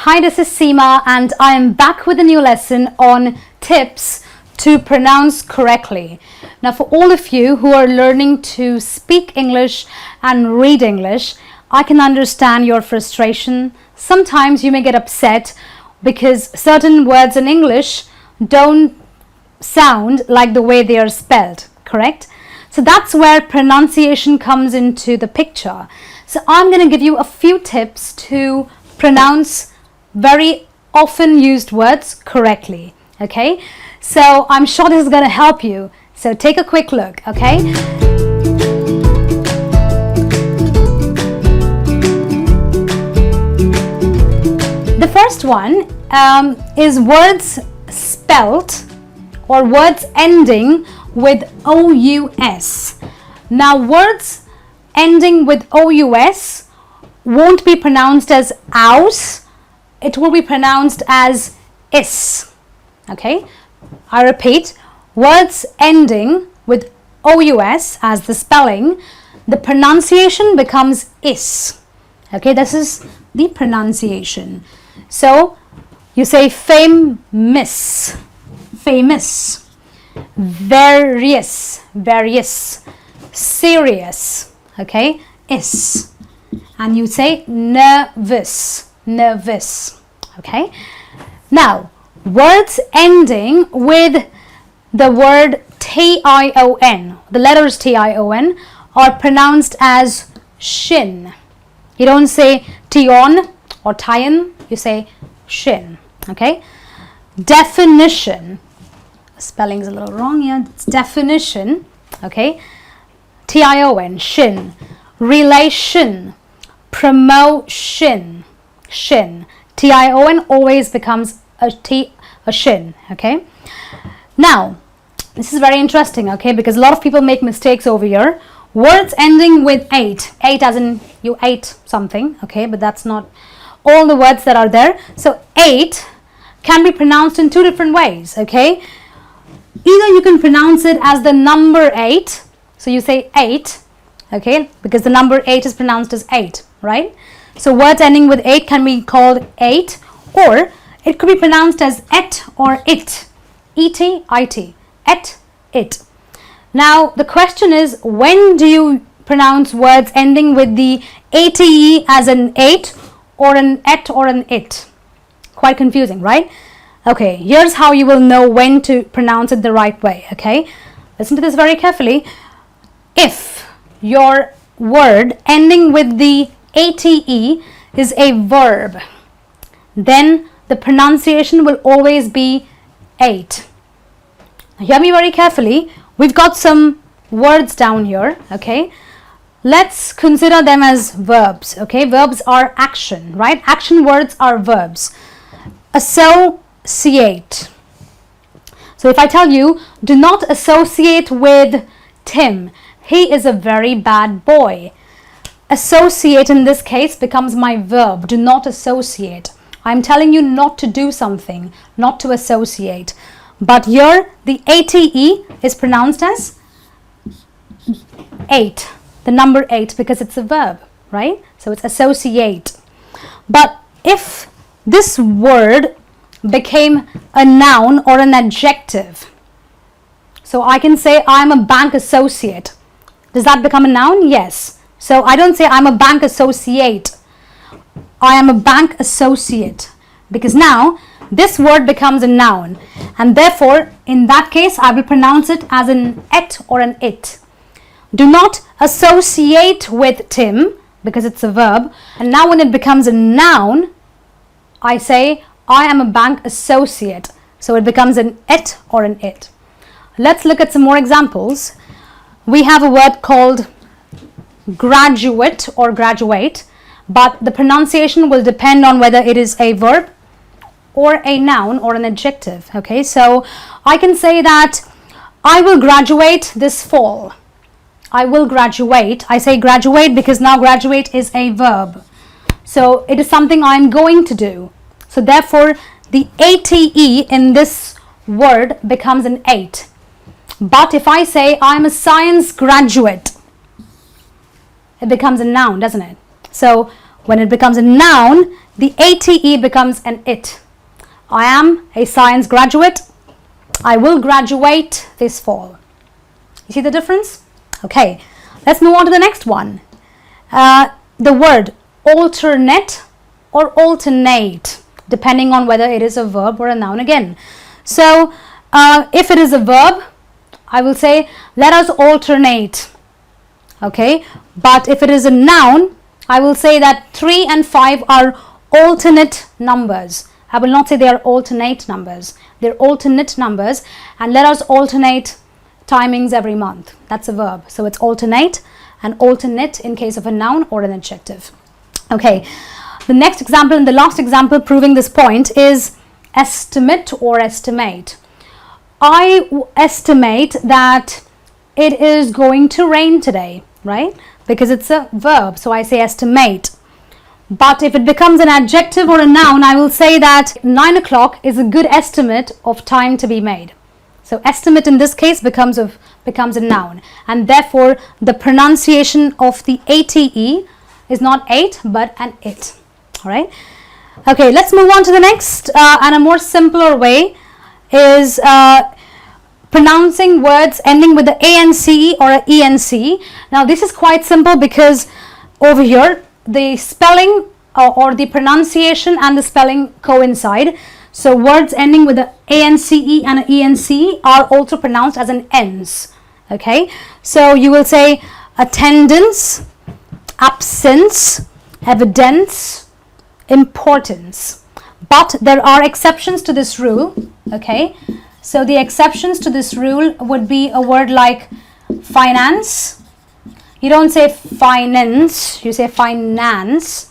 Hi, this is Seema and I am back with a new lesson on tips to pronounce correctly. Now, for all of you who are learning to speak English and read English, I can understand your frustration. Sometimes you may get upset because certain words in English don't sound like the way they are spelled, correct? So that's where pronunciation comes into the picture. So I'm going to give you a few tips to pronounce very often used words correctly. Okay, so I'm sure this is going to help you. So take a quick look. Okay, the first one is words spelt or words ending with OUS. Now, words ending with OUS won't be pronounced as aus. It will be pronounced as iss. Okay, I repeat, words ending with OUS as the spelling, the pronunciation becomes iss. Okay, this is the pronunciation. So you say fame-iss, Fame-iss, ver-iss, ver-iss, Cee-r-iss, okay, iss, and you say Ner-v-iss, Ner-v-iss. Okay, now words ending with the word TION, the letters TION, are pronounced as shin. You don't say TION or TION, you say shin. Okay, definition, spelling is a little wrong here, it's definition. Okay, TION, shin. Re-lay-shun, Pr-moh-shin, shin. TION always becomes a shin. Okay, now this is very interesting, okay, because a lot of people make mistakes over here. Words ending with ate as in you ate something, okay, but that's not all the words that are there. So ate can be pronounced in two different ways. Okay, either you can pronounce it as the number 8, so you say 8, okay, because the number 8 is pronounced as 8, right? So words ending with 8 can be called 8, or it could be pronounced as et or it, et, et, it. Now the question is, when do you pronounce words ending with the ate as an 8 or an et or an it? Quite confusing, right? Okay, here's how you will know when to pronounce it the right way. Okay, listen to this very carefully. If your word ending with the ate is a verb, then the pronunciation will always be ate. Now, hear me very carefully. We've got some words down here. Okay, let's consider them as verbs. Okay, verbs are action, right? Action words are verbs. Associate. So if I tell you, do not associate with Tim, he is a very bad boy. Associate in this case becomes my verb. Do not associate. I'm telling you not to do something, not to associate. But here the ate is pronounced as 8, the number 8, because it's a verb, right? So it's associate. But if this word became a noun or an adjective, so I can say I'm a bank associate. Does that become a noun? Yes. So I don't say I'm a bank associate. I am a bank associate, because now this word becomes a noun, and therefore in that case I will pronounce it as an et or an it. Do not associate with Tim, because it's a verb, and now when it becomes a noun, I say I am a bank associate, so it becomes an et or an it. Let's look at some more examples. We have a word called graduate or graduate, but the pronunciation will depend on whether it is a verb or a noun or an adjective. Okay, so I can say that I will graduate this fall. I will graduate. I say graduate because now graduate is a verb. So it is something I'm going to do. So therefore the ate in this word becomes an 8. But if I say I'm a science graduate, it becomes a noun, doesn't it? So when it becomes a noun, the ate becomes an it. I am a science graduate. I will graduate this fall. You see the difference? Okay, let's move on to the next one. The word alternate or alternate, depending on whether it is a verb or a noun again. So, if it is a verb, I will say, let us alternate. Okay, but if it is a noun, I will say that 3 and 5 are alternate numbers. I will not say they are alternate numbers. They're alternate numbers, and let us alternate timings every month. That's a verb. So it's alternate and alternate in case of a noun or an adjective. Okay, the next example and the last example proving this point is estimate or estimate. I estimate that it is going to rain today, right? Because it's a verb, so I say estimate. But if it becomes an adjective or a noun, I will say that 9 o'clock is a good estimate of time to be made. So estimate in this case becomes a noun, and therefore the pronunciation of the ate is not ate but an it. All right. Okay, let's move on to the next and a more simpler way is pronouncing words ending with the ance or a enc. Now this is quite simple because over here the spelling or the pronunciation and the spelling coincide. So words ending with the ance and an enc are also pronounced as an ens. Okay, so you will say attendance, absence, evidence, importance. But there are exceptions to this rule. Okay, so the exceptions to this rule would be a word like finance. You don't say finance, you say finance.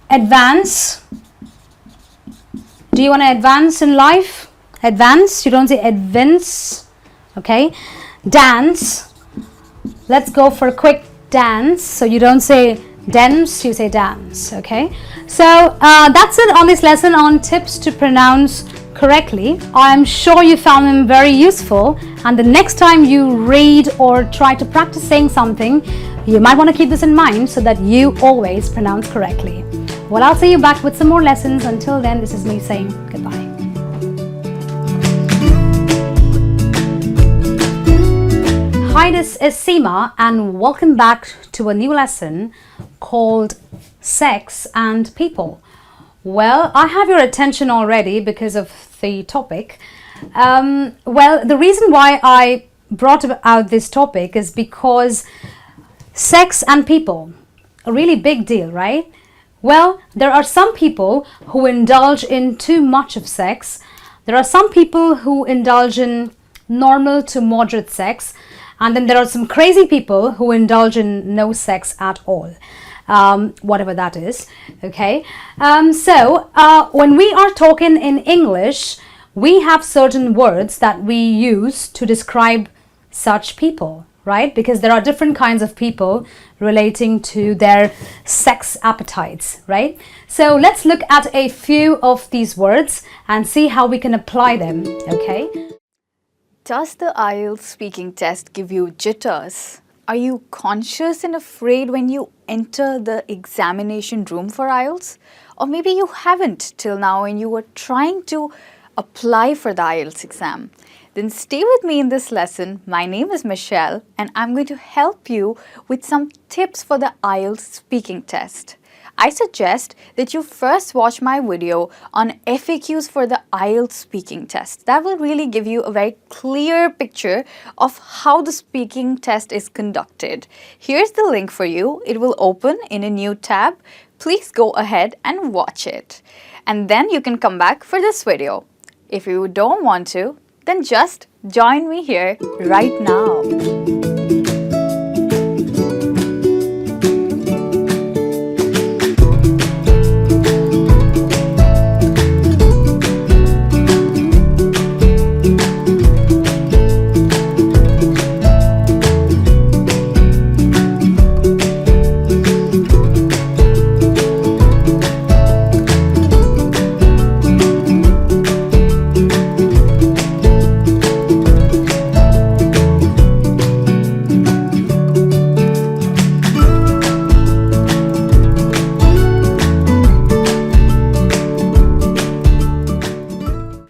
Advance. Do you want to advance in life? Advance. You don't say advance. Okay. Dance. Let's go for a quick dance. So you don't say dance, you say dance. Okay. So that's it on this lesson on tips to pronounce correctly. I'm sure you found them very useful, and the next time you read or try to practice saying something, you might want to keep this in mind so that you always pronounce correctly. Well, I'll see you back with some more lessons. Until then, this is me saying goodbye. Hi, this is Seema, and welcome back to a new lesson called Sex and People. Well, I have your attention already because of the topic. Well, the reason why I brought out this topic is because sex and people, a really big deal, right? Well, there are some people who indulge in too much of sex. There are some people who indulge in normal to moderate sex. And then there are some crazy people who indulge in no sex at all. Whatever that is, okay? So when we are talking in English, we have certain words that we use to describe such people, right? Because there are different kinds of people relating to their sex appetites, right? So let's look at a few of these words and see how we can apply them, okay? Does the IELTS speaking test give you jitters? Are you conscious and afraid when you enter the examination room for IELTS? Or maybe you haven't till now and you were trying to apply for the IELTS exam. Then stay with me in this lesson. My name is Michelle and I'm going to help you with some tips for the IELTS speaking test. I suggest that you first watch my video on FAQs for the IELTS speaking test. That will really give you a very clear picture of how the speaking test is conducted. Here's the link for you. It will open in a new tab. Please go ahead and watch it. And then you can come back for this video. If you don't want to, then just join me here right now.